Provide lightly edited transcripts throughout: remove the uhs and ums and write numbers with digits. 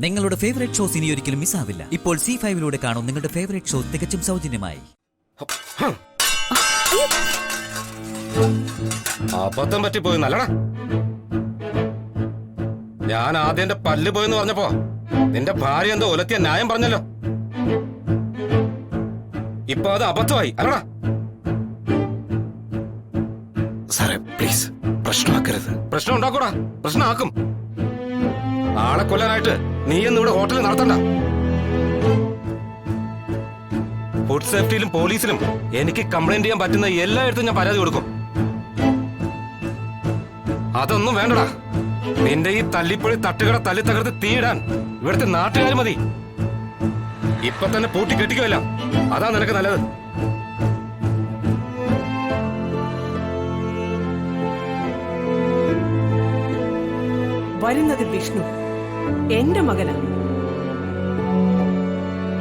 നിങ്ങളുടെ favourite shows ഇനി ഒരിക്കലും മിസ്സാവില്ല. ഇപ്പോൾ C5 കാണും നിങ്ങളുടെ ഫേവറേറ്റ് ഷോ തികച്ചും സൗജന്യമായി. അബദ്ധം പറ്റിപ്പോയി നല്ലടാ. ഞാൻ ആദ്യം എന്റെ പല്ല് പോയെന്ന് പറഞ്ഞപ്പോ നിന്റെ ഭാര്യ എന്തോ ഒലത്തിയ ന്യായം പറഞ്ഞല്ലോ. ഇപ്പൊ അത് അബദ്ധമായി അല്ലടാ. സാറേ പ്ലീസ് പ്രശ്നമാക്കരുത്. പ്രശ്നം ഉണ്ടാക്കൂടാ, പ്രശ്നമാക്കും. ആളെ കൊല്ലാനായിട്ട് നീ എന്ന് ഇവിടെ ഹോട്ടലിൽ നടത്തണ്ട. ഫുഡ് സേഫ്റ്റിയിലും പോലീസിലും എനിക്ക് കംപ്ലൈന്റ് ചെയ്യാൻ പറ്റുന്ന എല്ലായിടത്തും ഞാൻ പരാതി കൊടുക്കും. അതൊന്നും വേണ്ടടാ. നിന്റെ ഈ തല്ലിപ്പൊളി തട്ടുകട തല്ലി തകർത്ത് തീയിടാൻ ഇവിടുത്തെ നാട്ടുകാർ മതി. ഇപ്പൊ തന്നെ പൂട്ടി കെട്ടിക്കുമല്ല, അതാ നിനക്ക് നല്ലത്. വരുന്നത് വിഷ്ണു എന്റെ മകനാണ്.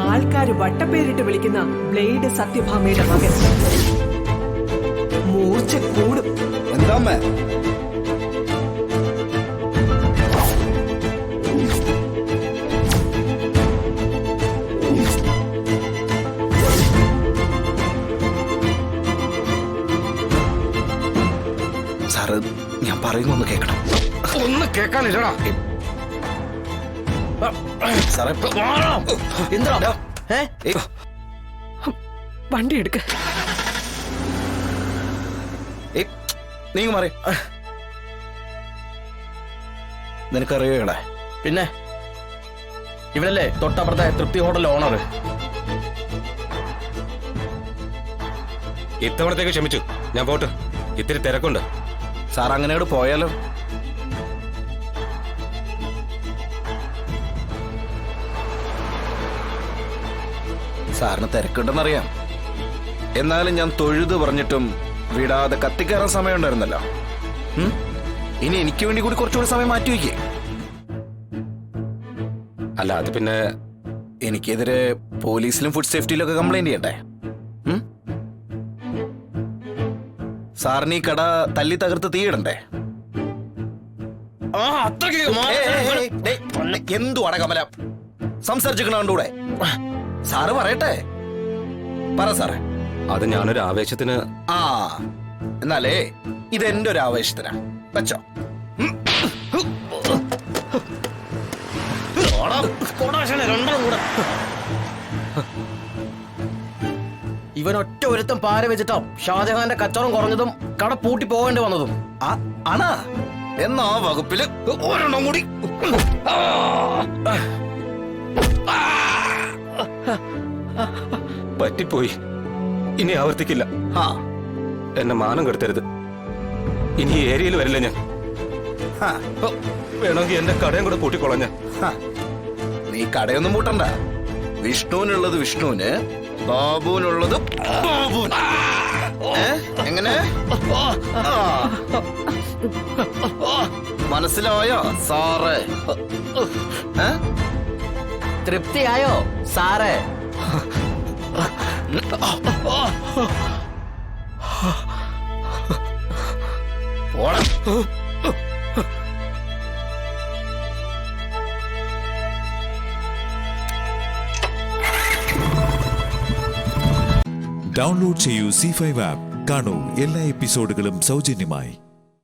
ആൾക്കാര് വട്ടപ്പേരിട്ട് വിളിക്കുന്ന ബ്ലേഡ് സത്യഭാമയുടെ മകൻ. മൂർച്ച കൂടും. എന്താ സാറ് ഞാൻ പറയുന്നൊന്ന് കേൾക്കണം. ഒന്ന് കേൾക്കാനില്ലടാ. വണ്ടി എടുക്ക. നീ മാറി. നിനക്കറിയോടെ? പിന്നെ ഇവനല്ലേ തൊട്ടപ്പുറത്തെ തൃപ്തി ഹോട്ടൽ ഓണർ. ഇത്തവണത്തേക്ക് ക്ഷമിച്ചു, ഞാൻ പോട്ട്. ഇത്തിരി തിരക്കുണ്ട്. സാർ അങ്ങനെയോട് പോയാലോ? സാറിന് തിരക്കുണ്ടെന്നറിയാം. എന്നാലും ഞാൻ തൊഴുത് പറഞ്ഞിട്ടും വിടാതെ കത്തിക്കയറാൻ സമയം ഉണ്ടായിരുന്നല്ലോ. ഇനി എനിക്ക് വേണ്ടി കൂടി കുറച്ചുകൂടി സമയം മാറ്റി വയ്ക്കേ. അല്ല അത് പിന്നെ എനിക്കെതിരെ പോലീസിലും ഫുഡ് സേഫ്റ്റിയിലൊക്കെ കംപ്ലൈന്റ് ചെയ്യണ്ടേ? സാറിന് ഈ കട തല്ലി തകർത്ത് തീയിടണ്ടേ? എന്തുവാണ് കമല സംസാരിച്ചിരിക്കണൂടെ? സാറ് പറയട്ടെ. പറ സാറേ. അത് ഞാനൊരു ആവേശത്തിന്. ആ എന്നാലേ ഇത് എന്റെ ഒരു ആവേശത്തിനാ വെച്ചോ. ഇവൻ ഒറ്റ ഒരുത്തം പാര വെച്ചിട്ടോ ഷാജഹാന്റെ കച്ചവടം കുറഞ്ഞതും കട പൂട്ടി പോകേണ്ടി വന്നതും. ആണാ? എന്നാ വകുപ്പില് ഒരെണ്ണം കൂടി. പറ്റിപ്പോയി, ഇനി ആവർത്തിക്കില്ല. എന്നെ മാനം കെടുത്തരുത്. ഇനി ഈ ഏരിയയിൽ വരില്ല ഞാൻ. വേണമെങ്കിൽ എന്റെ കടയും കൂടെ പൂട്ടിക്കൊളഞ്ഞ. നീ കടയൊന്നും പൂട്ടണ്ട. വിഷ്ണുവിനുള്ളത് വിഷ്ണുവിന്, ബാബുവിനുള്ളത് ബാബുവിന്. എങ്ങനെ? മനസ്സിലായോ സാറേ? തൃപ്തിയായോ സാറേ? ഡൗൺലോഡ് ചെയ്യൂ C5 ആപ്പ്. കാണൂ എല്ലാ എപ്പിസോഡുകളും സൗജന്യമായി.